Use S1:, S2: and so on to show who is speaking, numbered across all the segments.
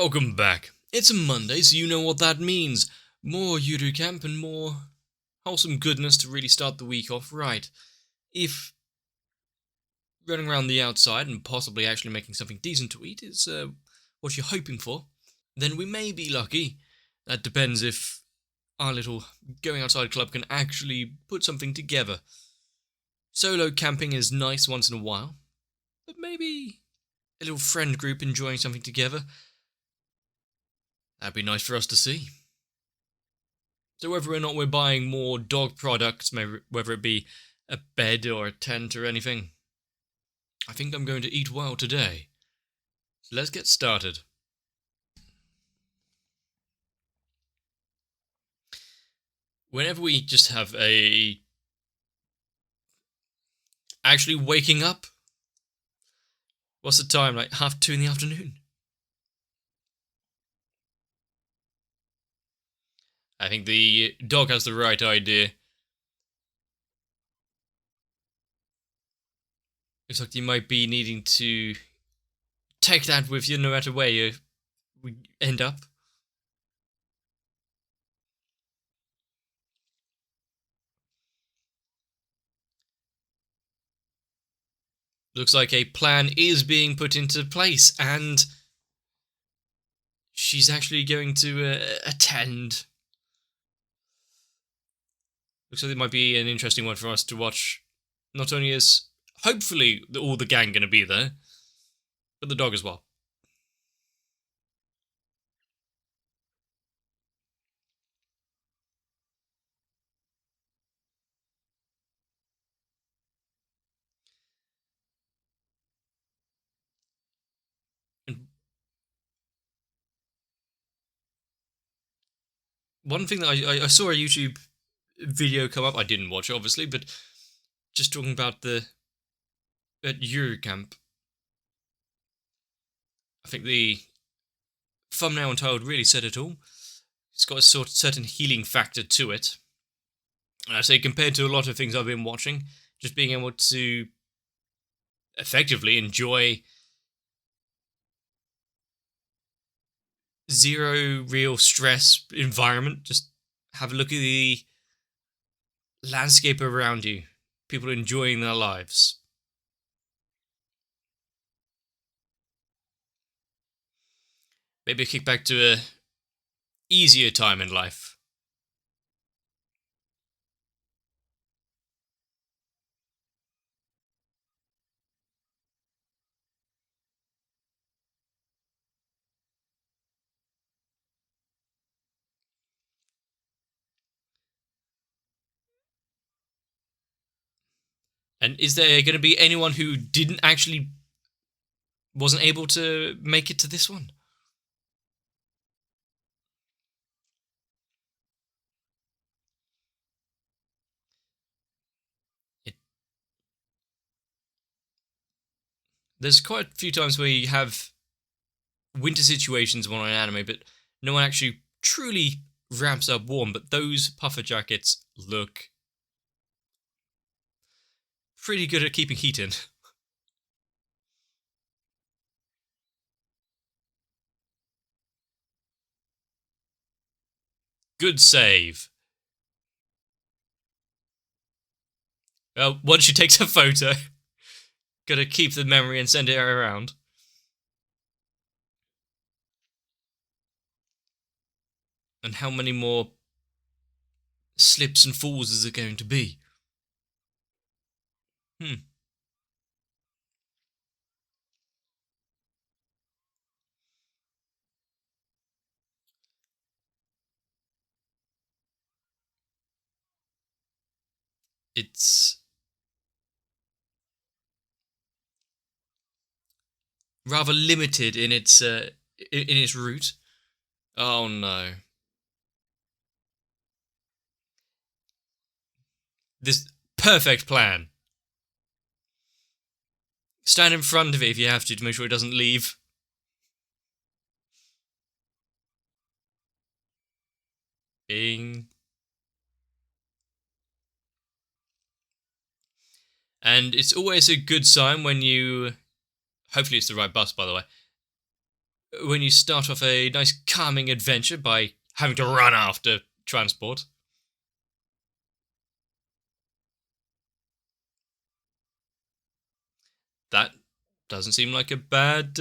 S1: Welcome back. It's a Monday, so you know what that means. More Yuru camp and more wholesome goodness to really start the week off right. If running around the outside and possibly actually making something decent to eat is what you're hoping for, then we may be lucky. That depends if our little going outside club can actually put something together. Solo camping is nice once in a while, but maybe a little friend group enjoying something together, that'd be nice for us to see. So whether or not we're buying more dog products, whether it be a bed or a tent or anything, I think I'm going to eat well today. So let's get started. Whenever we just have actually waking up, what's the time, like 2:30 in the afternoon? I think the dog has the right idea. Looks like you might be needing to take that with you no matter where you end up. Looks like a plan is being put into place, and she's actually going to attend. Looks like it might be an interesting one for us to watch. Not only is hopefully all the gang going to be there, but the dog as well. And one thing that I saw a YouTube video come up, I didn't watch it obviously, but just talking about the at Yuru camp. I think the thumbnail and title really said it all. It's got a certain healing factor to it. And I say compared to a lot of things I've been watching, just being able to effectively enjoy zero real stress environment. Just have a look at the landscape around you. People enjoying their lives. Maybe a kick back to a easier time in life. And is there going to be anyone who wasn't able to make it to this one? There's quite a few times where you have winter situations on an anime, but no one actually truly ramps up warm. But those puffer jackets look pretty good at keeping heat in. Good save. Well, once she takes a photo, gotta keep the memory and send it around. And how many more slips and falls is it going to be? It's rather limited in its route. Oh no. This perfect plan. Stand in front of it if you have to make sure it doesn't leave. Bing. And it's always a good sign when you... Hopefully it's the right bus, by the way. when you start off a nice calming adventure by having to run after transport. That doesn't seem like a bad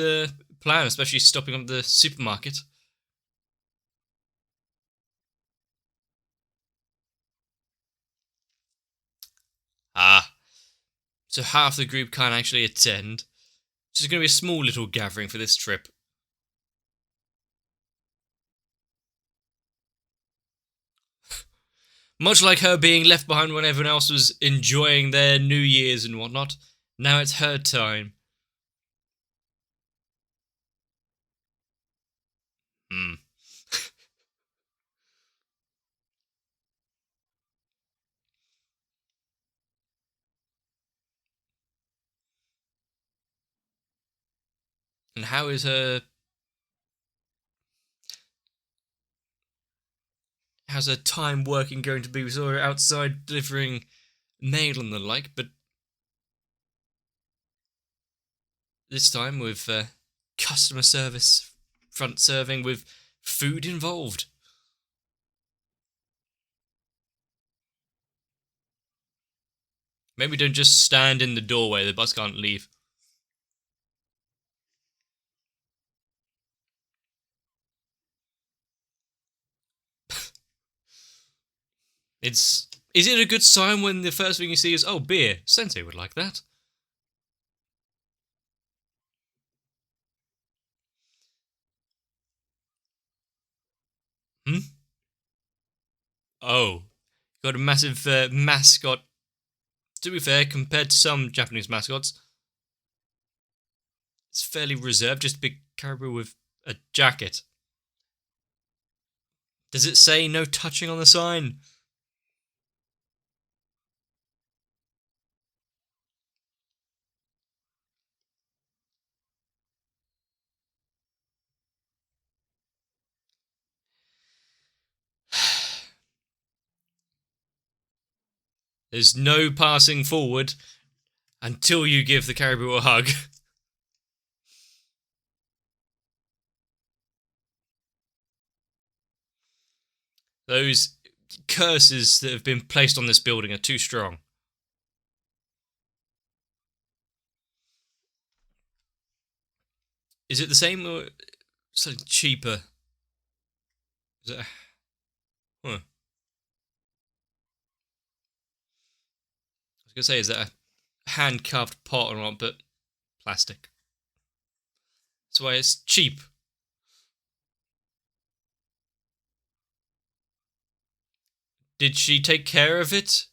S1: plan, especially stopping at the supermarket. Ah, so half the group can't actually attend. It's just going to be a small little gathering for this trip. Much like her being left behind when everyone else was enjoying their New Year's and whatnot, now it's her time. Hmm. And how is her... How's her time working going to be? We saw her outside delivering mail and the like, but this time with customer service front serving with food involved. Maybe don't just stand in the doorway, the bus can't leave. Is it a good sign when the first thing you see is, oh, beer? Sensei would like that. Hmm? Oh. Got a massive mascot. To be fair, compared to some Japanese mascots, it's fairly reserved, just a big caribou with a jacket. Does it say no touching on the sign? There's no passing forward until you give the caribou a hug. Those curses that have been placed on this building are too strong. Is it the same or something cheaper? Is it? Huh. I was gonna say, is that a hand carved pot or not? But plastic. That's why it's cheap. Did she take care of it?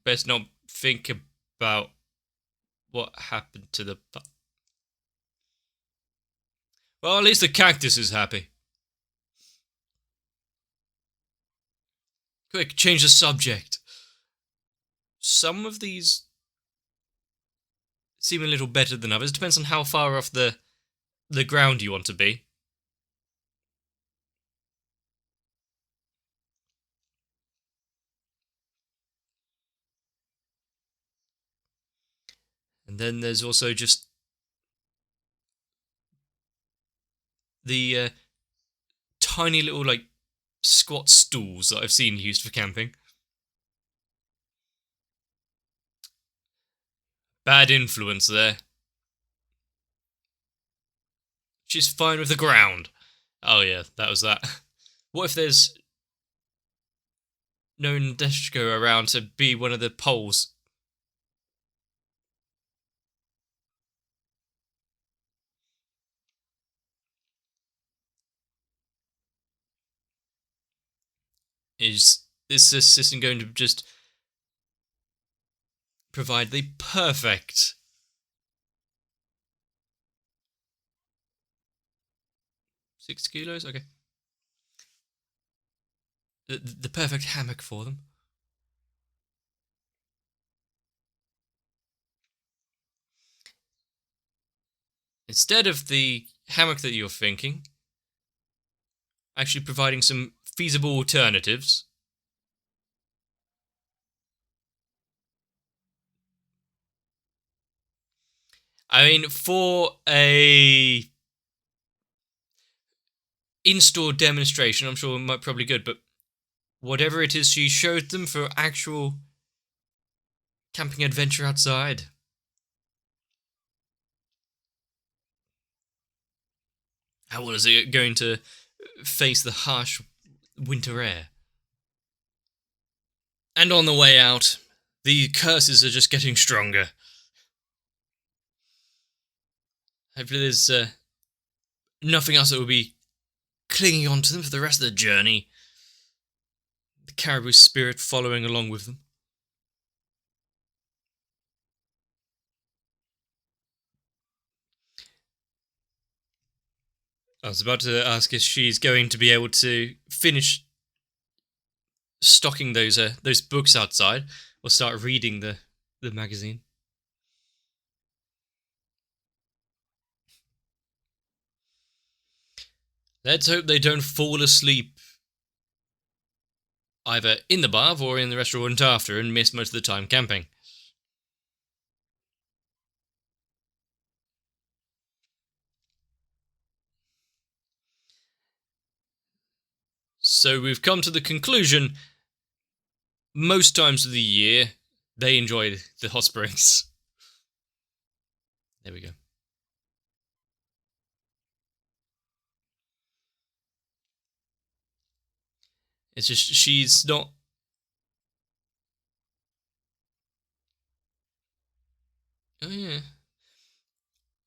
S1: Best not think about what happened to the. Well, at least the cactus is happy. Quick, change the subject. Some of these seem a little better than others. Depends on how far off the ground you want to be. And then there's also just the tiny little like squat stools that I've seen used for camping. Bad influence there. She's fine with the ground. Oh yeah, that was that. What if there's no Nadeshiko around to be one of the poles? Is this system going to just provide the perfect 6 kilos? Okay. The perfect hammock for them. Instead of the hammock that you're thinking, actually providing some feasible alternatives. I mean, for a in-store demonstration, I'm sure it might probably good, but whatever it is she showed them for actual camping adventure outside. How well is it going to face the harsh winter air? And on the way out, the curses are just getting stronger. Hopefully there's nothing else that will be clinging onto them for the rest of the journey. The Caribou spirit following along with them. I was about to ask if she's going to be able to finish stocking those books outside, or start reading the magazine. Let's hope they don't fall asleep either in the bath or in the restaurant after and miss most of the time camping. So we've come to the conclusion, most times of the year, they enjoy the hot springs. There we go. It's just, she's not... Oh, yeah.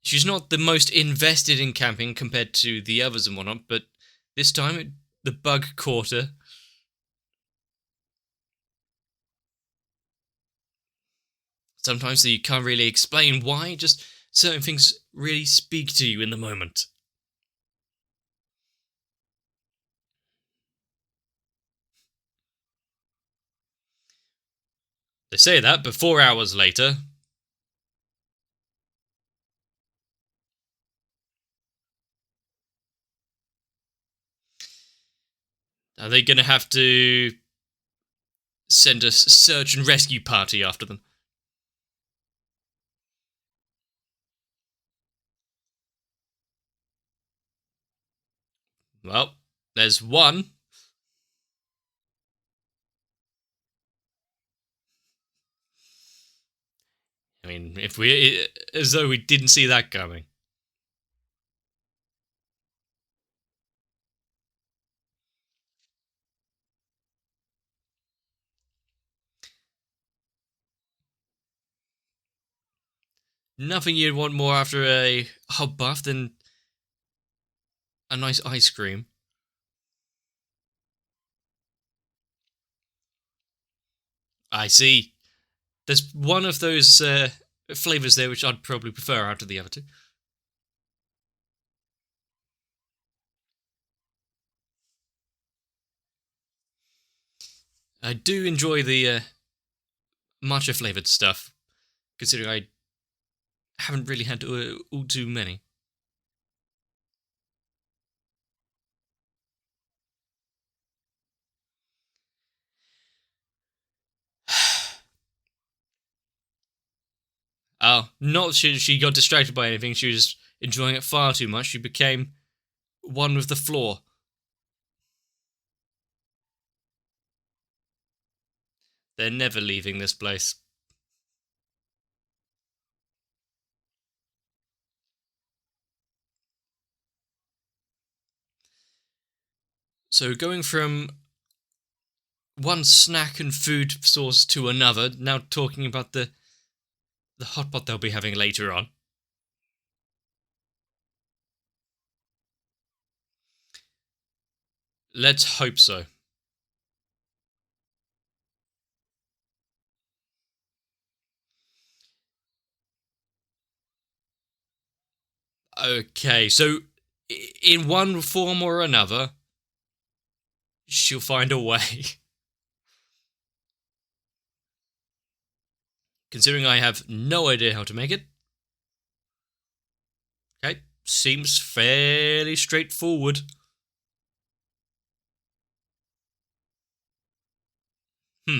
S1: She's not the most invested in camping compared to the others and whatnot, but this time the bug caught her. Sometimes you can't really explain why, just certain things really speak to you in the moment. They say that, but 4 hours later... Are they going to have to send a search and rescue party after them? Well, there's one. I mean, as though we didn't see that coming. Nothing you'd want more after a hot bath than a nice ice cream. I see. There's one of those flavours there which I'd probably prefer out of the other two. I do enjoy the matcha flavoured stuff, considering I haven't really had all too many. Oh, not she got distracted by anything. She was enjoying it far too much. She became one with the floor. They're never leaving this place. So going from one snack and food source to another, now talking about the hot pot they'll be having later on. Let's hope so. Okay, so in one form or another, she'll find a way. Considering I have no idea how to make it. Okay, seems fairly straightforward. Hmm.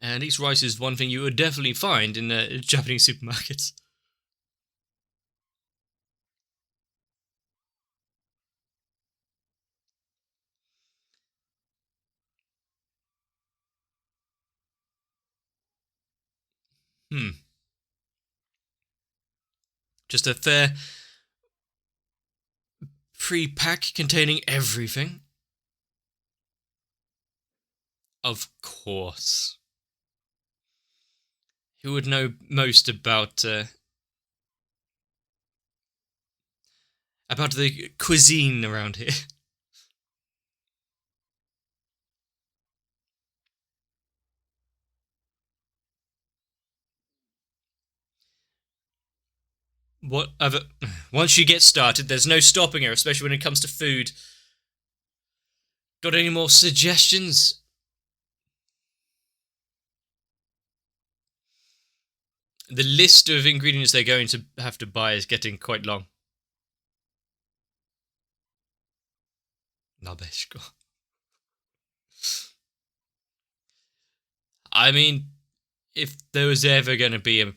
S1: And at least rice is one thing you would definitely find in Japanese supermarkets. Just a fair pre-pack containing everything. Of course. Who would know most about the cuisine around here? Whatever. Once you get started, there's no stopping her, especially when it comes to food. Got any more suggestions? The list of ingredients they're going to have to buy is getting quite long. Nabeshko. I mean, if there was ever going to be a...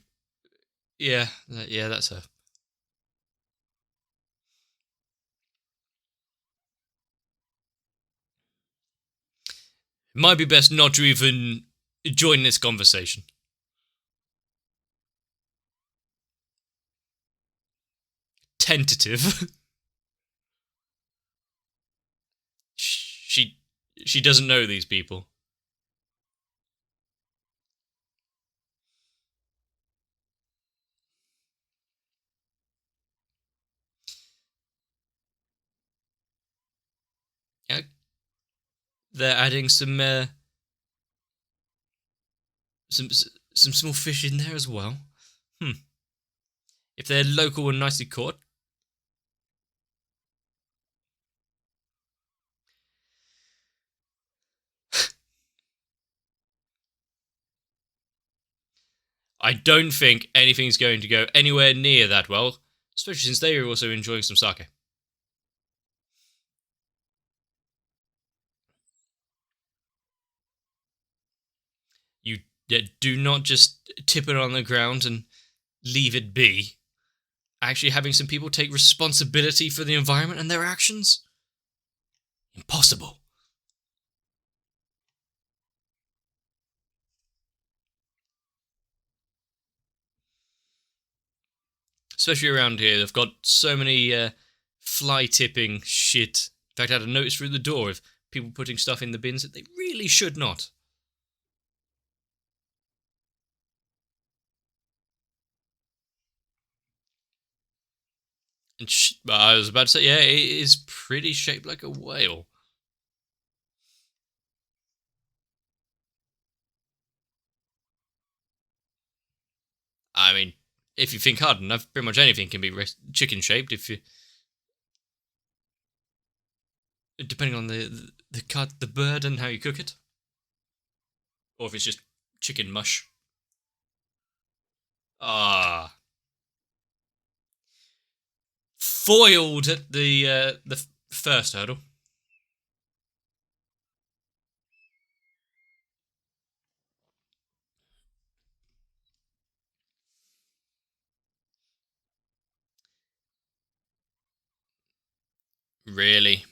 S1: Yeah, that's her. It might be best not to even join this conversation. Tentative. She doesn't know these people. Yeah, they're adding some small fish in there as well. If they're local and nicely caught. I don't think anything's going to go anywhere near that well, especially since they are also enjoying some sake. You do not just tip it on the ground and leave it be. Actually having some people take responsibility for the environment and their actions? Impossible. Especially around here, they've got so many fly tipping shit. In fact, I had a notice through the door of people putting stuff in the bins that they really should not. And I was about to say, yeah, it is pretty shaped like a whale. I mean, if you think hard enough, pretty much anything can be chicken shaped. If you, depending on the cut, the bird, and how you cook it, or if it's just chicken mush. Ah, foiled at the first hurdle. Really?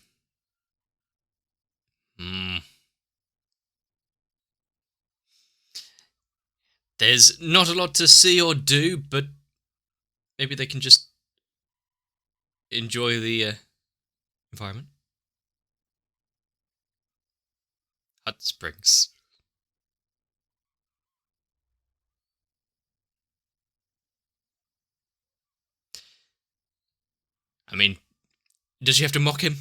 S1: Hmm. There's not a lot to see or do, but maybe they can just enjoy the environment. Hot springs. I mean, does she have to mock him?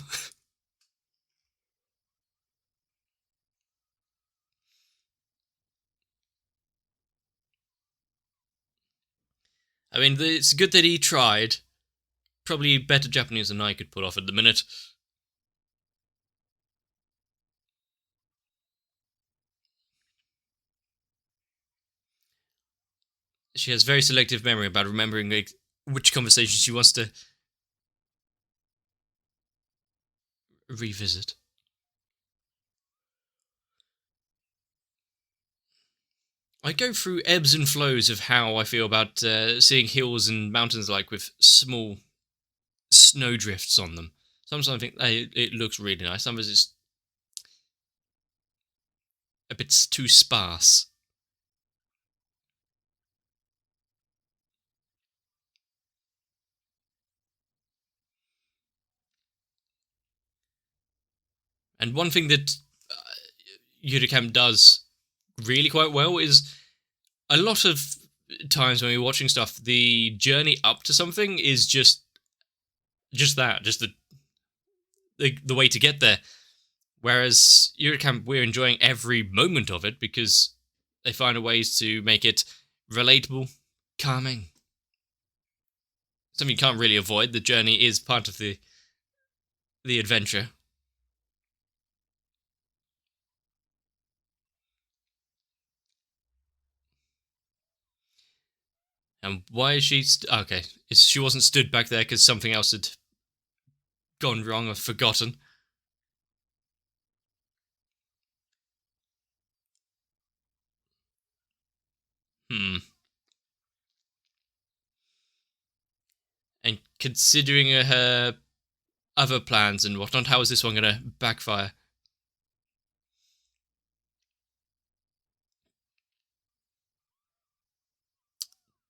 S1: I mean, it's good that he tried. Probably better Japanese than I could pull off at the minute. She has very selective memory about remembering which conversations she wants to revisit. I go through ebbs and flows of how I feel about seeing hills and mountains like with small snow drifts on them. Sometimes I think it looks really nice. Sometimes it's a bit too sparse. And one thing that Yuru does really quite well is a lot of times when we're watching stuff, the journey up to something is just the way to get there. Whereas Yuru we're enjoying every moment of it because they find a ways to make it relatable, calming. Something you can't really avoid. The journey is part of the adventure. And why is she... okay, she wasn't stood back there because something else had gone wrong or forgotten. And considering her other plans and whatnot, how is this one going to backfire?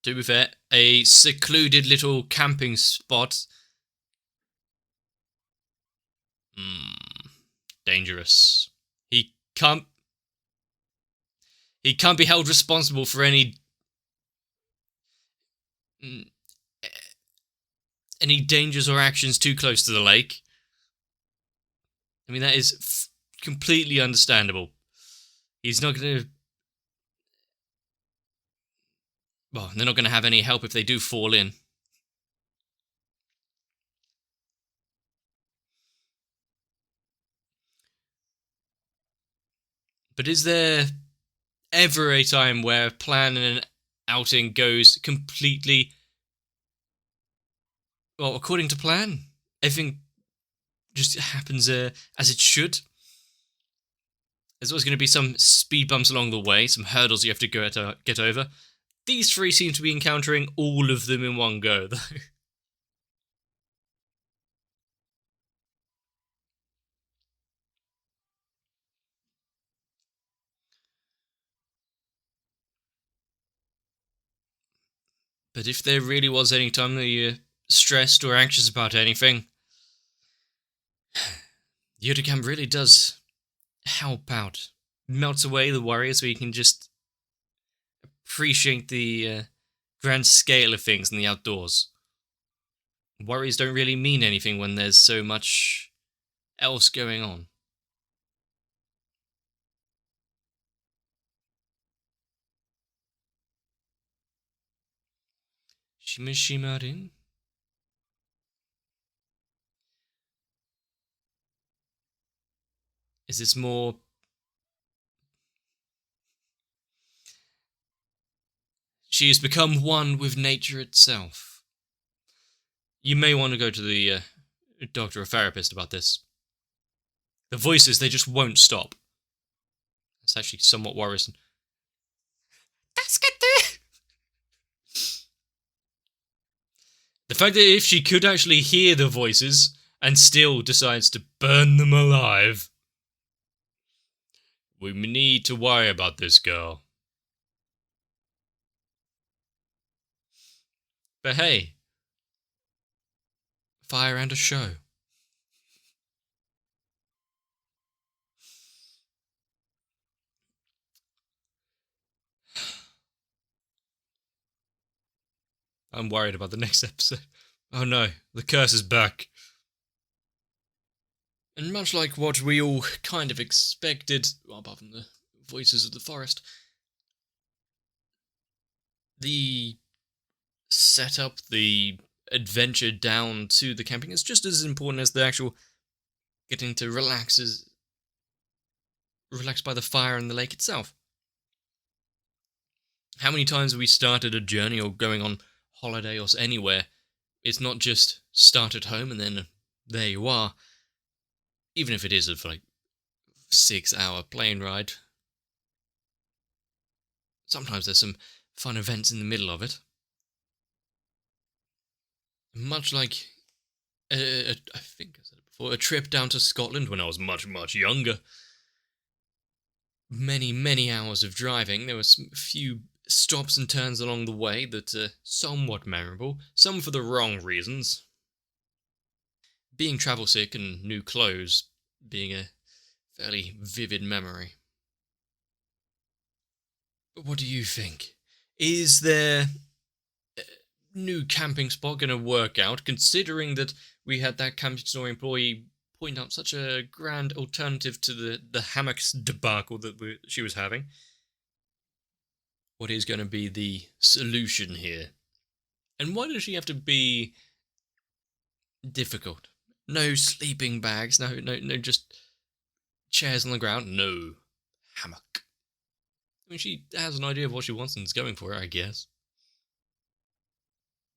S1: To be fair, a secluded little camping spot. Dangerous. He can't be held responsible for any dangers or actions too close to the lake. I mean, that is completely understandable. He's not going to... well, they're not going to have any help if they do fall in. But is there ever a time where planning an outing goes completely... well, according to plan? Everything just happens as it should? There's always going to be some speed bumps along the way, some hurdles you have to get over. These three seem to be encountering all of them in one go, though. But if there really was any time that you're stressed or anxious about anything, Yuru really does help out. Melts away the worries so you can just appreciate the grand scale of things in the outdoors. Worries don't really mean anything when there's so much else going on. Shimarin? Is this more... she has become one with nature itself. You may want to go to the doctor or therapist about this. The voices, they just won't stop. It's actually somewhat worrisome. The fact that if she could actually hear the voices and still decides to burn them alive. We need to worry about this girl. But hey, fire and a show. I'm worried about the next episode. Oh no, the curse is back. And much like what we all kind of expected, well, apart from the voices of the forest, the setup, the adventure down to the camping is just as important as the actual getting to relax by the fire and the lake itself. How many times have we started a journey or going on holiday or anywhere? It's not just start at home and then there you are. Even if it is a 6-hour plane ride. sometimes there's some fun events in the middle of it. Much like, I think I said it before, a trip down to Scotland when I was much, much younger. Many, many hours of driving. There were a few stops and turns along the way that are somewhat memorable, some for the wrong reasons. Being travel sick and new clothes being a fairly vivid memory. But what do you think? Is there a new camping spot going to work out, considering that we had that camping store employee point out such a grand alternative to the hammocks debacle that she was having? What is going to be the solution here? And why does she have to be difficult? No sleeping bags, no, just chairs on the ground, no hammock. I mean, she has an idea of what she wants and is going for it, I guess.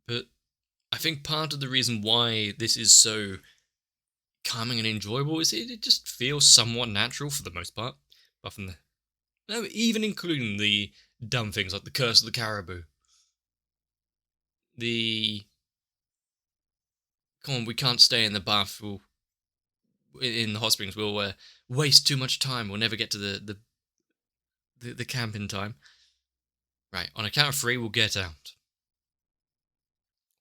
S1: But I think part of the reason why this is so calming and enjoyable is it just feels somewhat natural for the most part. Apart from even including the dumb things like the curse of the caribou. Come on, we can't stay in the bath. In the hot springs, we'll waste too much time. We'll never get to the camp in time. Right, on a count of 3, we'll get out.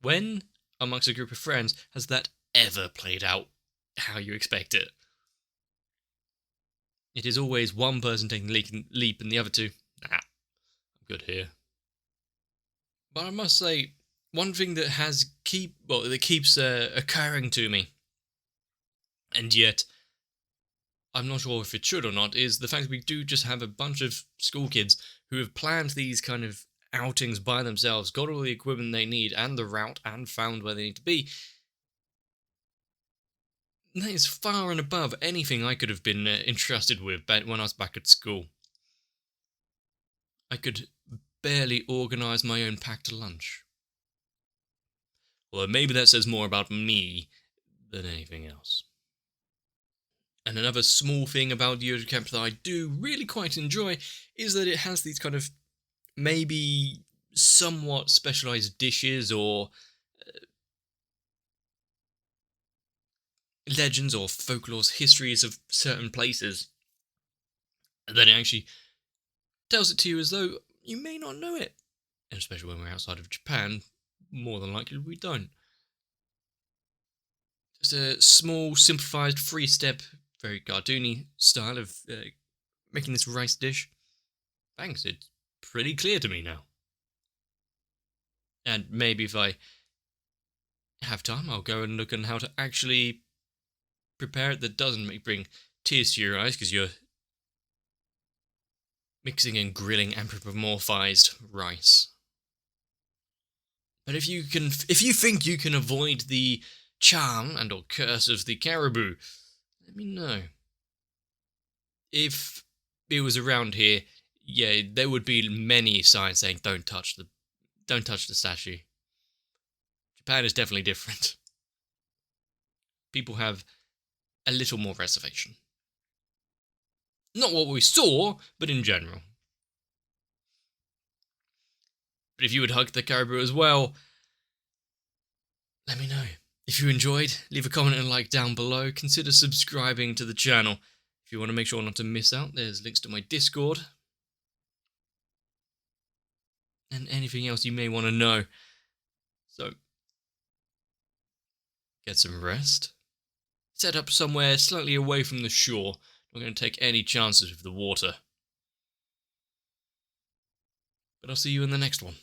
S1: When, amongst a group of friends, has that ever played out how you expect it? It is always one person taking the leap and the other two, I'm good here. But I must say, one thing that keeps occurring to me, and yet I'm not sure if it should or not, is the fact that we do just have a bunch of school kids who have planned these kind of outings by themselves, got all the equipment they need and the route, and found where they need to be. That is far and above anything I could have been entrusted with when I was back at school. I could barely organise my own packed lunch. Well, maybe that says more about me than anything else. And another small thing about Yuru Camp that I do really quite enjoy is that it has these kind of maybe somewhat specialised dishes or legends or folklores, histories of certain places. And then it actually tells it to you as though you may not know it. And especially when we're outside of Japan, more than likely we don't. Just a small, simplified, 3-step, very cartoony style of making this rice dish. Thanks, it's pretty clear to me now. And maybe if I have time, I'll go and look on how to actually prepare it that doesn't bring tears to your eyes, because you're mixing and grilling anthropomorphized rice. But if you think you can avoid the charm and or curse of the caribou, let me know. If it was around here, yeah, there would be many signs saying don't touch the statue. Japan is definitely different. People have a little more reservation. Not what we saw, but in general. But if you would hug the caribou as well, let me know. If you enjoyed, leave a comment and a like down below. Consider subscribing to the channel. If you want to make sure not to miss out, there's links to my Discord. And anything else you may want to know. So, get some rest. Set up somewhere slightly away from the shore. Not going to take any chances with the water. But I'll see you in the next one.